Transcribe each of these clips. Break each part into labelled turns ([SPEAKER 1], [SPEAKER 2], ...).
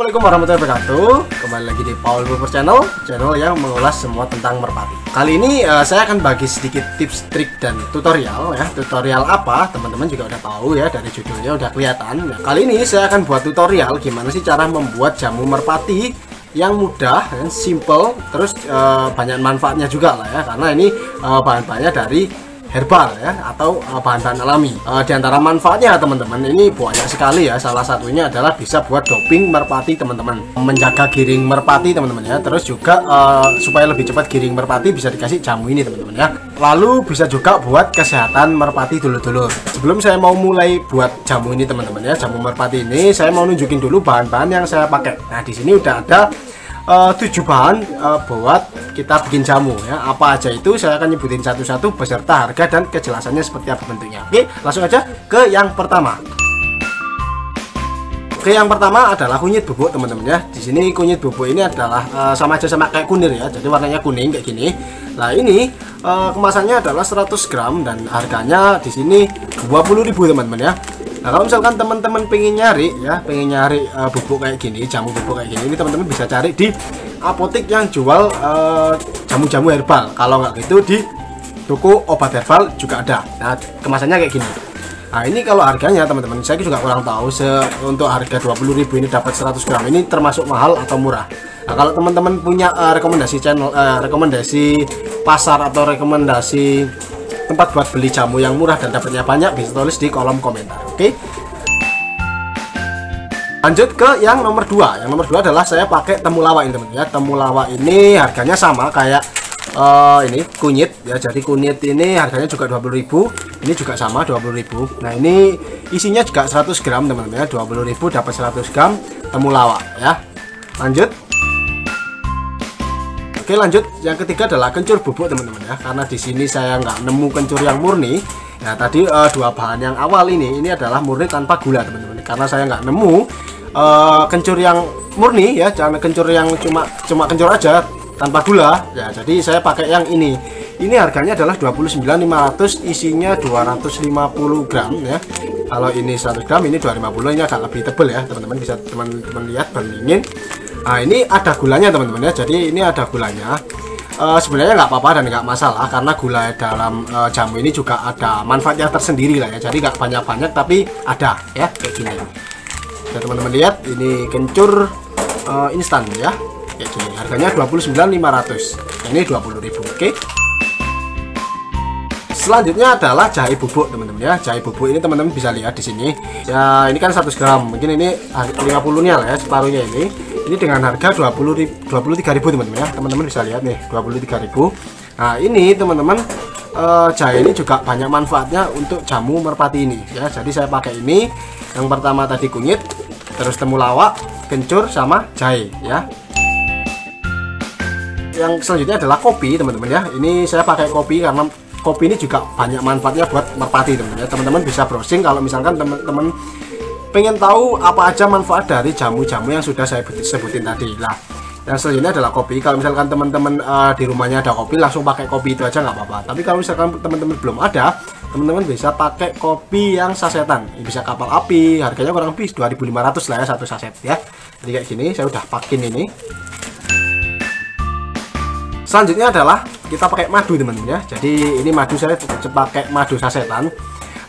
[SPEAKER 1] Assalamualaikum warahmatullahi wabarakatuh. Kembali lagi di Paul Purpose Channel yang mengulas semua tentang merpati. Kali ini saya akan bagi sedikit tips, trik, dan tutorial ya. Tutorial apa? Teman-teman juga udah tahu ya, dari judulnya udah kelihatan. Nah, kali ini saya akan buat tutorial gimana sih cara membuat jamu merpati yang mudah dan simple, terus banyak manfaatnya juga lah ya, karena ini bahan-bahannya dari herbal ya, atau bahan-bahan alami. Di antara manfaatnya teman-teman ini banyak sekali ya. Salah satunya adalah bisa buat doping merpati teman-teman, menjaga giring merpati teman-teman ya. Terus juga supaya lebih cepat giring merpati bisa dikasih jamu ini teman-teman ya. Lalu bisa juga buat kesehatan merpati dulur-dulur. Sebelum saya mau mulai buat jamu ini teman-teman ya, jamu merpati ini, saya mau nunjukin dulu bahan-bahan yang saya pakai. Nah, di sini udah ada 7 bahan buat kita bikin jamu ya. Apa aja itu saya akan nyebutin satu-satu beserta harga dan kejelasannya seperti apa bentuknya. Oke, langsung aja ke yang pertama. Oke, yang pertama adalah kunyit bubuk teman-teman ya. Di sini kunyit bubuk ini adalah sama aja sama kayak kunir ya. Jadi warnanya kuning kayak gini. Nah, ini kemasannya adalah 100 gram dan harganya di sini 20.000 teman-teman ya. Nah, kalau misalkan teman-teman pengen nyari bubuk kayak gini, jamu bubuk kayak gini, ini teman-teman bisa cari di apotek yang jual jamu-jamu herbal. Kalau nggak gitu di toko obat herbal juga ada. Nah, kemasannya kayak gini. Nah, ini kalau harganya teman-teman, saya juga kurang tahu untuk harga 20.000 ini dapat 100 gram ini termasuk mahal atau murah. Nah, kalau teman-teman punya rekomendasi channel, rekomendasi pasar atau rekomendasi tempat buat beli jamu yang murah dan dapatnya banyak, bisa tulis di kolom komentar. Oke. Lanjut ke yang nomor 2. Yang nomor 2 adalah saya pakai temulawak ini teman ya. Temulawak ini harganya sama kayak ini kunyit ya. Jadi kunyit ini harganya juga 20.000. Ini juga sama 20.000. Nah, ini isinya juga 100 gram teman-teman ya. 20.000 dapat 100 gram temulawak ya. Lanjut. Oke, lanjut. Yang ketiga adalah kencur bubuk teman-teman ya. Karena di sini saya nggak nemu kencur yang murni. Nah, tadi dua bahan yang awal ini adalah murni tanpa gula teman-teman. Karena saya nggak nemu kencur yang murni ya, jangan kencur yang cuma kencur aja tanpa gula ya. Jadi saya pakai yang ini. Ini harganya adalah 29.500, isinya 250 gram ya. Kalau ini 100 gram, ini 250. Ini agak lebih tebal ya teman-teman, bisa teman-teman lihat bandingin. Nah, ini ada gulanya teman-teman ya. Jadi ini ada gulanya. Sebenarnya nggak apa-apa dan nggak masalah, karena gula dalam jamu ini juga ada manfaatnya tersendiri lah ya. Jadi nggak banyak-banyak tapi ada ya, kayak gini. Nah, teman-teman lihat, ini kencur instan ya, kayak gini. Harganya 29.500. Ini 20.000. Oke. Selanjutnya adalah jahe bubuk teman-teman ya. Jahe bubuk ini teman-teman bisa lihat di sini. Ya, ini kan 100 gram. Mungkin ini 50-nya lah ya, separuhnya ini. Ini dengan harga 23.000 teman-teman ya. Teman-teman bisa lihat nih, 23.000. Nah, ini teman-teman jahe ini juga banyak manfaatnya untuk jamu merpati ini ya. Jadi saya pakai ini. Yang pertama tadi kunyit, terus temulawak, kencur, sama jahe ya. Yang selanjutnya adalah kopi teman-teman ya. Ini saya pakai kopi karena kopi ini juga banyak manfaatnya buat merpati teman-teman ya. Teman-teman bisa browsing kalau misalkan teman-teman pengen tahu apa aja manfaat dari jamu-jamu yang sudah saya sebutin tadi. Nah, yang selanjutnya adalah kopi. Kalau misalkan teman-teman di rumahnya ada kopi, langsung pakai kopi itu aja nggak apa-apa. Tapi kalau misalkan teman-teman belum ada, teman-teman bisa pakai kopi yang sasetan. Bisa kapal api, harganya kurang lebih 2.500 lah ya, satu saset ya. Jadi kayak gini, saya udah pakin ini. Selanjutnya adalah kita pakai madu teman-teman ya. Jadi ini madu, saya pakai madu sasetan.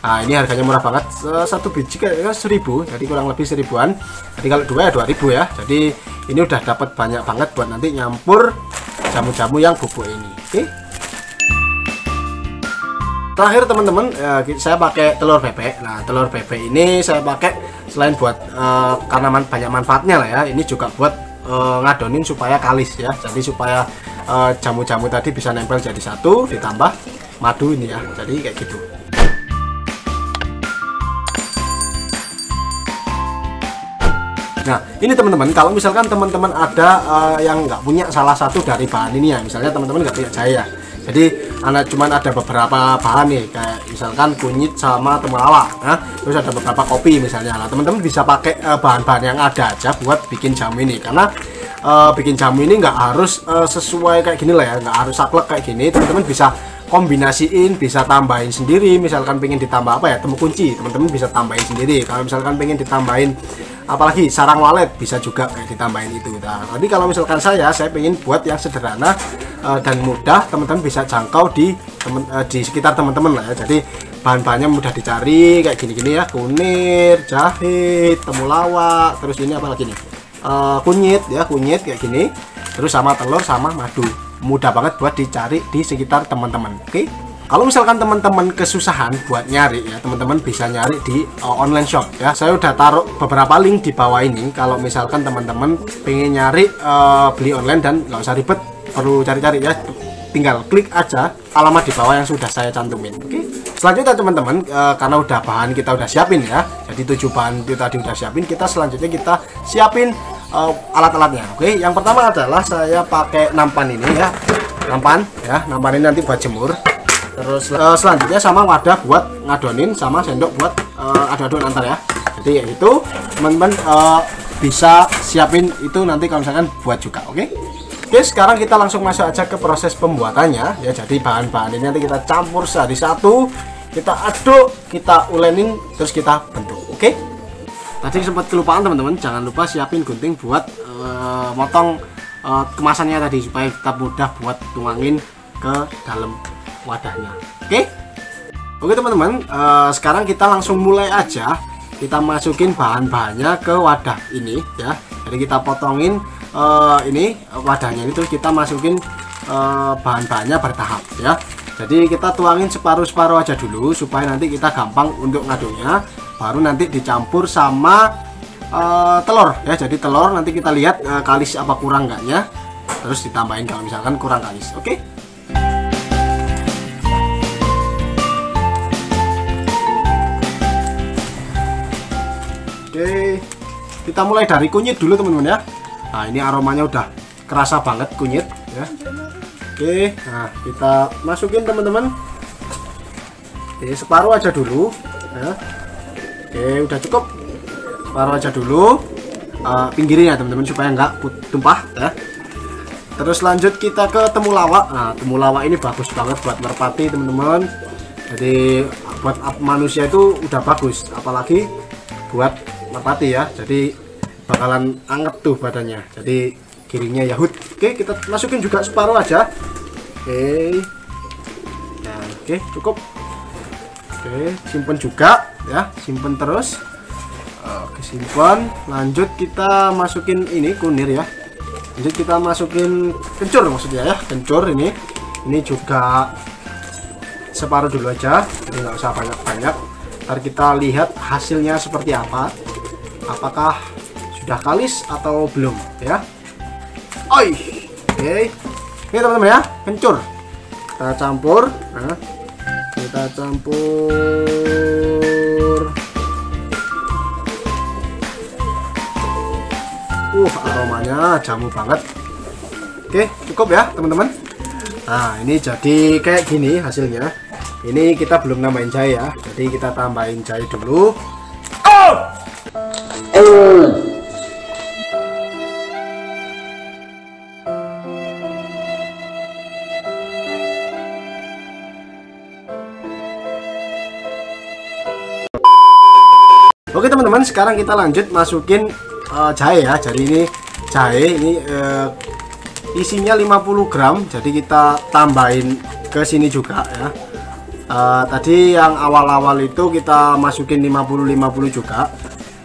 [SPEAKER 1] Nah, ini harganya murah banget, satu biji kayaknya 1.000, jadi kurang lebih 1.000-an. Jadi kalau dua ya 2.000 ya. Jadi ini udah dapat banyak banget buat nanti nyampur jamu-jamu yang bubuk ini. Oke. Terakhir teman-teman, saya pakai telur bebek. Nah, telur bebek ini saya pakai selain buat karena banyak manfaatnya lah ya. Ini juga buat ngadonin supaya kalis ya. Jadi supaya jamu-jamu tadi bisa nempel jadi satu, ditambah madu ini ya. Jadi kayak gitu. Nah, ini teman-teman, kalau misalkan teman-teman ada yang nggak punya salah satu dari bahan ini ya, misalnya teman-teman nggak punya jahe ya, jadi cuman ada beberapa bahan nih, kayak misalkan kunyit sama temulawak, nah, terus ada beberapa kopi misalnya. Nah, teman-teman bisa pakai bahan-bahan yang ada aja buat bikin jamu ini, karena bikin jamu ini nggak harus sesuai kayak gini lah ya, nggak harus saklek kayak gini. Teman-teman bisa kombinasiin, bisa tambahin sendiri. Misalkan pengen ditambah apa ya, temu kunci, teman-teman bisa tambahin sendiri. Kalau misalkan pengen ditambahin apalagi sarang walet bisa juga kayak ditambahin itu. Nah, tapi kalau misalkan saya pengen buat yang sederhana dan mudah, teman-teman bisa jangkau di sekitar teman-teman lah ya. Jadi bahan-bahannya mudah dicari kayak gini-gini ya, kunir, jahe, temulawak, terus ini apa lagi nih, kunyit ya, kunyit kayak gini, terus sama telur sama madu. Mudah banget buat dicari di sekitar teman-teman. Oke, kalau misalkan teman-teman kesusahan buat nyari ya, teman-teman bisa nyari di online shop ya. Saya udah taruh beberapa link di bawah ini. Kalau misalkan teman-teman pengen nyari beli online dan nggak usah ribet perlu cari-cari ya, tinggal klik aja alamat di bawah yang sudah saya cantumin. Oke, selanjutnya teman-teman, karena udah bahan kita udah siapin ya, jadi 7 bahan itu tadi udah siapin, kita selanjutnya kita siapin alat-alatnya. Oke, yang pertama adalah saya pakai nampan ini ya, nampan ini nanti buat jemur. Terus selanjutnya sama wadah buat ngadonin, sama sendok buat adu-aduan antar ya. Jadi itu teman-teman bisa siapin itu nanti kalau misalkan buat juga. Oke, sekarang kita langsung masuk aja ke proses pembuatannya ya. Jadi bahan-bahan ini nanti kita campur satu, kita aduk, kita ulenin, terus kita bentuk. Oke, tadi sempat kelupaan teman-teman, jangan lupa siapin gunting buat motong kemasannya tadi, supaya kita mudah buat tuangin ke dalam wadahnya. Oke teman-teman, sekarang kita langsung mulai aja. Kita masukin bahan-bahannya ke wadah ini ya. Jadi kita potongin ini wadahnya itu, kita masukin bahan-bahannya bertahap ya. Jadi kita tuangin separuh-separuh aja dulu supaya nanti kita gampang untuk ngaduknya. Baru nanti dicampur sama telur ya. Jadi telur nanti kita lihat kalis apa kurang enggaknya, terus ditambahin kalau misalkan kurang kalis. Oke, kita mulai dari kunyit dulu teman-teman ya. Nah, ini aromanya udah kerasa banget kunyit ya. Oke, nah kita masukin teman-teman. Oke, separuh aja dulu ya. Oke, udah cukup, separuh aja dulu. Pinggirin ya teman-teman supaya nggak tumpah ya. Terus lanjut kita ke temulawak. Nah, temulawak ini bagus banget buat merpati teman-teman. Jadi buat manusia itu udah bagus, apalagi buat merpati ya. Jadi bakalan anget tuh badannya, jadi giringnya Yahut. Oke, kita masukin juga separuh aja. Oke, nah, oke cukup. Oke, simpen juga ya, simpen terus. Oke, simpen. Lanjut kita masukin ini kunir ya. Lanjut kita masukin kencur maksudnya ya, kencur ini juga separuh dulu aja, jadi nggak usah banyak-banyak. Ntar kita lihat hasilnya seperti apa, apakah sudah kalis atau belum ya. Oke, ini teman-teman ya, kencur kita campur. Nah, kita campur. Aromanya jamu banget. Oke, cukup ya teman-teman. Nah, ini jadi kayak gini hasilnya. Ini kita belum nambahin jahe ya, jadi kita tambahin jahe dulu. Oke teman-teman, sekarang kita lanjut masukin jahe ya. Jadi ini jahe ini isinya 50 gram, jadi kita tambahin ke sini juga ya. Tadi yang awal-awal itu kita masukin 50 juga,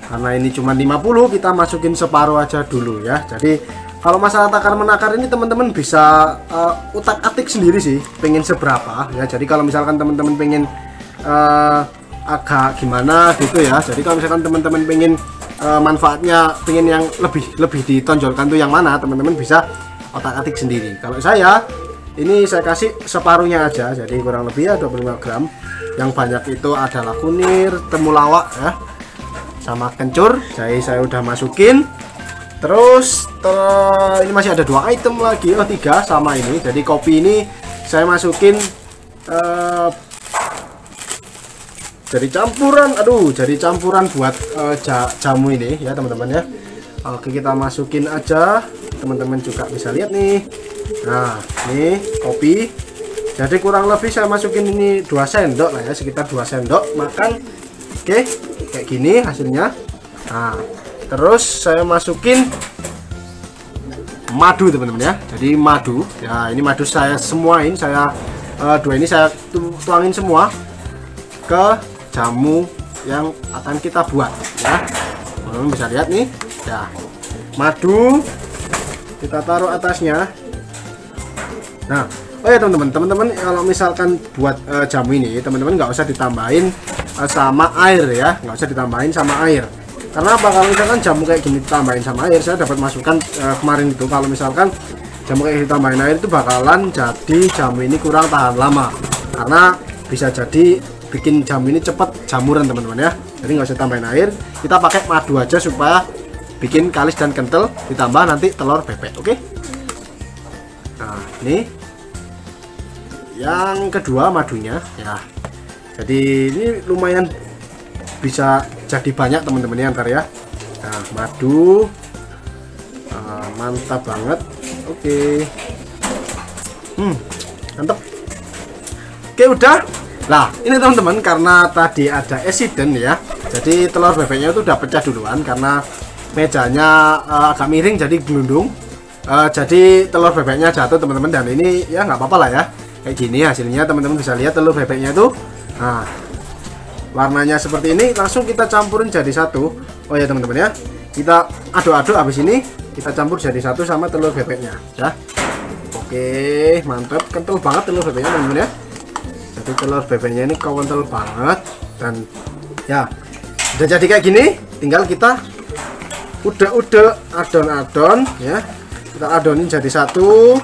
[SPEAKER 1] karena ini cuma 50, kita masukin separuh aja dulu ya. Jadi kalau masalah takar menakar ini teman-teman bisa utak-atik sendiri sih, pengen seberapa ya. Jadi kalau misalkan teman-teman pengen agak gimana gitu ya, jadi kalau misalkan teman-teman pengen manfaatnya, pengen yang lebih ditonjolkan tuh yang mana, teman-teman bisa otak-atik sendiri. Kalau saya ini saya kasih separuhnya aja, jadi kurang lebih ya 25 gram. Yang banyak itu adalah kunir, temulawak ya, sama kencur. Jahe saya udah masukin. Terus ini masih ada 2 item lagi, 3 sama ini. Jadi kopi ini saya masukin jadi campuran buat jamu ini ya teman-teman ya. Oke, kita masukin aja, teman-teman juga bisa lihat nih. Nah, ini kopi. Jadi kurang lebih saya masukin ini 2 sendok lah ya, sekitar 2 sendok makan. Oke, kayak gini hasilnya. Nah, Terus saya masukin madu teman-teman ya. Jadi madu ya, ini madu saya semuain, saya dua ini saya tuangin semua ke jamu yang akan kita buat ya. Teman-teman bisa lihat nih ya, madu kita taruh atasnya. Nah, oh ya teman-teman kalau misalkan buat jamu ini teman-teman nggak usah ditambahin sama air ya, nggak usah ditambahin sama air. Karena apa, kalau misalkan jamu kayak gini ditambahin sama air, saya dapat masukan kemarin itu, kalau misalkan jamu kayak gini ditambahin air itu bakalan jadi jamu ini kurang tahan lama, karena bisa jadi bikin jamu ini cepet jamuran teman-teman ya. Jadi nggak usah tambahin air, kita pakai madu aja supaya bikin kalis dan kental, ditambah nanti telur bebek. Oke. Nah ini yang kedua madunya ya. Jadi ini lumayan bisa jadi banyak teman-teman ya ntar ya. Nah madu mantap banget. Oke. Mantap. Oke udah. Nah ini teman-teman, karena tadi ada accident ya, jadi telur bebeknya itu udah pecah duluan karena mejanya agak miring jadi gelundung. Jadi telur bebeknya jatuh teman-teman, dan ini ya nggak apa-apa lah ya, kayak gini hasilnya. Teman-teman bisa lihat telur bebeknya itu, nah warnanya seperti ini. Langsung kita campurin jadi satu. Oh ya teman-teman ya, kita aduk-aduk, habis ini kita campur jadi satu sama telur bebeknya ya. Oke mantap, kental banget telur bebeknya teman-teman ya. Jadi telur bebeknya ini kental banget, dan ya udah jadi kayak gini. Tinggal kita udah adon-adon ya, kita adonin jadi satu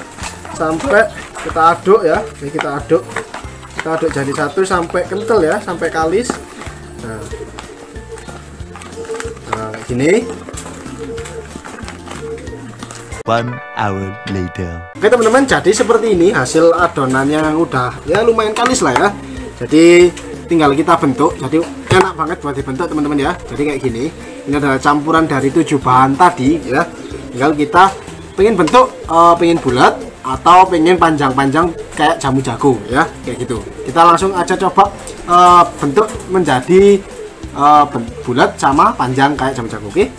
[SPEAKER 1] sampai kita aduk ya. Ini kita aduk jadi satu sampai kental ya, sampai kalis. Nah kayak gini.
[SPEAKER 2] 1 hour later.
[SPEAKER 1] Oke teman-teman, jadi seperti ini hasil adonan yang udah ya lumayan kalis lah ya. Jadi tinggal kita bentuk, jadi enak banget buat dibentuk teman-teman ya. Jadi kayak gini, ini adalah campuran dari 7 bahan tadi ya. Tinggal kita pengen bentuk, pengen bulat atau pengen panjang-panjang kayak jamu jagung ya, kayak gitu. Kita langsung aja coba bentuk menjadi bulat sama panjang kayak jamu jagung. Oke.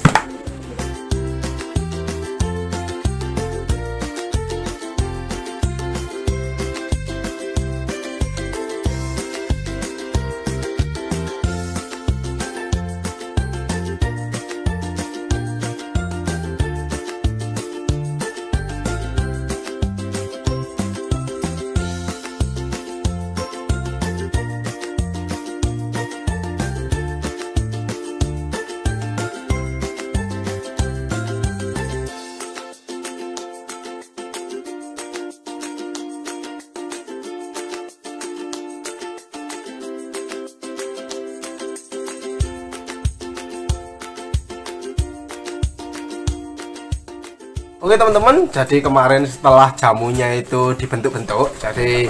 [SPEAKER 1] Oke teman-teman, jadi kemarin setelah jamunya itu dibentuk-bentuk, jadi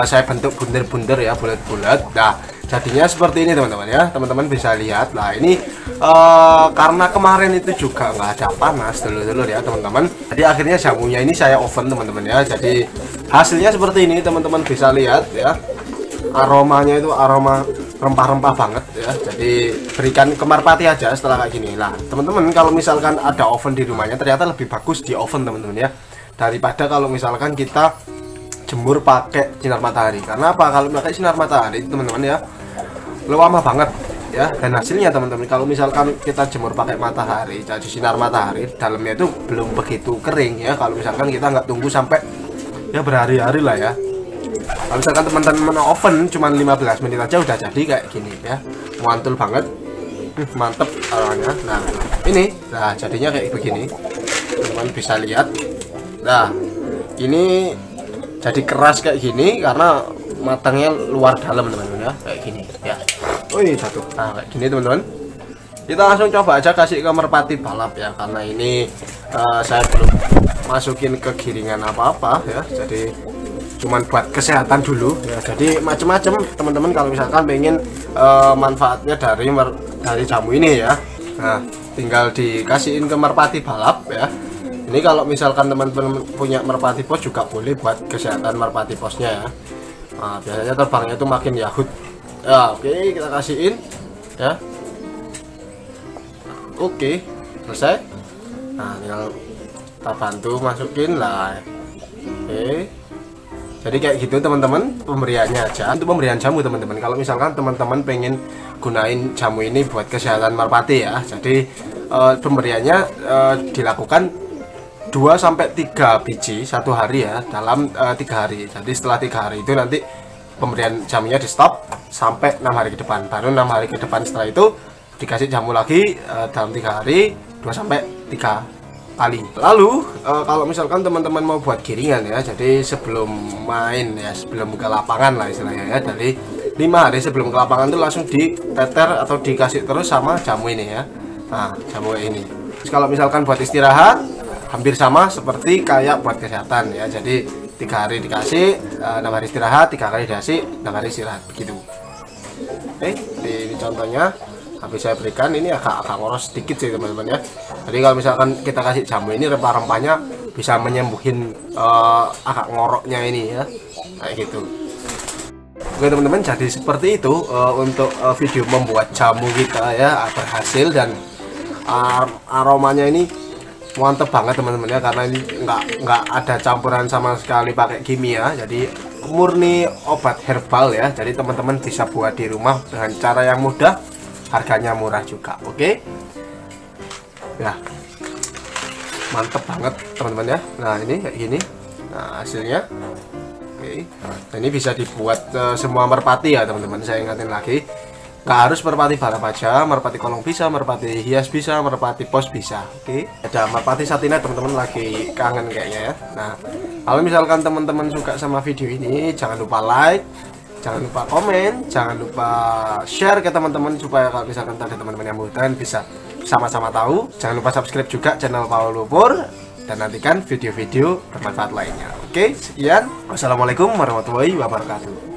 [SPEAKER 1] saya bentuk bunder-bunder ya, bulat-bulat. Nah jadinya seperti ini teman-teman ya, teman-teman bisa lihat. Nah ini karena kemarin itu juga nggak ada panas dulu ya teman-teman, jadi akhirnya jamunya ini saya oven teman-teman ya. Jadi hasilnya seperti ini teman-teman bisa lihat ya, aromanya itu aroma rempah-rempah banget ya. Jadi berikan ke merpati aja setelah kayak gini. Nah teman-teman, kalau misalkan ada oven di rumahnya, ternyata lebih bagus di oven teman-teman ya, daripada kalau misalkan kita jemur pakai sinar matahari. Karena apa, kalau pakai sinar matahari teman-teman ya lama banget ya, dan hasilnya teman-teman kalau misalkan kita jemur pakai matahari, jadi sinar matahari, dalamnya itu belum begitu kering ya. Kalau misalkan kita nggak tunggu sampai ya berhari-hari lah ya. Kalau misalkan teman-teman oven cuma 15 menit aja udah jadi kayak gini ya, mantul banget, mantep aromanya. Nah ini, nah jadinya kayak begini, teman-teman bisa lihat. Nah ini jadi keras kayak gini karena matangnya luar dalam teman-teman ya, kayak gini ya. Wih satu, nah kayak gini teman-teman. Kita langsung coba aja kasih ke merpati balap ya, karena ini saya belum masukin ke giringan apa-apa ya, jadi cuman buat kesehatan dulu ya. Jadi macam-macam teman-teman kalau misalkan pengen manfaatnya dari jamu ini ya. Nah tinggal dikasihin ke merpati balap ya. Ini kalau misalkan teman-teman punya merpati pos juga boleh buat kesehatan merpati posnya ya. Nah biasanya terbangnya itu makin yahut ya. Oke kita kasihin ya. Oke selesai. Nah, tinggal kita bantu masukin lah. Oke. Jadi kayak gitu teman-teman pemberiannya aja. Untuk pemberian jamu teman-teman, kalau misalkan teman-teman pengen gunain jamu ini buat kesehatan merpati ya, jadi pemberiannya dilakukan 2-3 biji satu hari ya, dalam 3 hari. Jadi setelah 3 hari itu nanti pemberian jamunya di stop sampai 6 hari ke depan. Baru 6 hari ke depan setelah itu dikasih jamu lagi dalam 3 hari 2-3 kali. Lalu kalau misalkan teman-teman mau buat giringan ya, jadi sebelum main ya, sebelum ke lapangan lah istilahnya ya, dari 5 hari sebelum ke lapangan itu langsung diteter atau dikasih terus sama jamu ini ya. Nah, jamu ini. Terus kalau misalkan buat istirahat hampir sama seperti kayak buat kesehatan ya. Jadi 3 hari dikasih, 6 hari istirahat, 3 kali dikasih, 6 hari istirahat begitu. Oke, ini contohnya. Habis saya berikan ini agak ngoros sedikit sih teman-teman ya. Jadi kalau misalkan kita kasih jamu ini, rempah-rempahnya bisa menyembuhin agak ngoroknya ini ya, kayak gitu. Oke teman-teman, jadi seperti itu untuk video membuat jamu kita ya, berhasil dan aromanya ini mantep banget teman-teman ya, karena ini nggak ada campuran sama sekali pakai kimia, jadi murni obat herbal ya. Jadi teman-teman bisa buat di rumah dengan cara yang mudah, harganya murah juga. Oke ya, mantep banget teman-teman ya. Nah ini kayak gini, nah hasilnya. Oke, nah, ini bisa dibuat semua merpati ya teman-teman. Saya ingatin lagi, nggak harus merpati balap aja, merpati kolong bisa, merpati hias bisa, merpati pos bisa. Oke, ada merpati satina teman-teman lagi kangen kayaknya ya. Nah kalau misalkan teman-teman suka sama video ini, jangan lupa like, jangan lupa komen, jangan lupa share ke teman-teman supaya kalau misalkan ada teman-teman yang membutuhkan bisa sama-sama tahu. Jangan lupa subscribe juga channel Paul Lumpur dan nantikan video-video bermanfaat lainnya. Oke, sekian. Wassalamualaikum warahmatullahi wabarakatuh.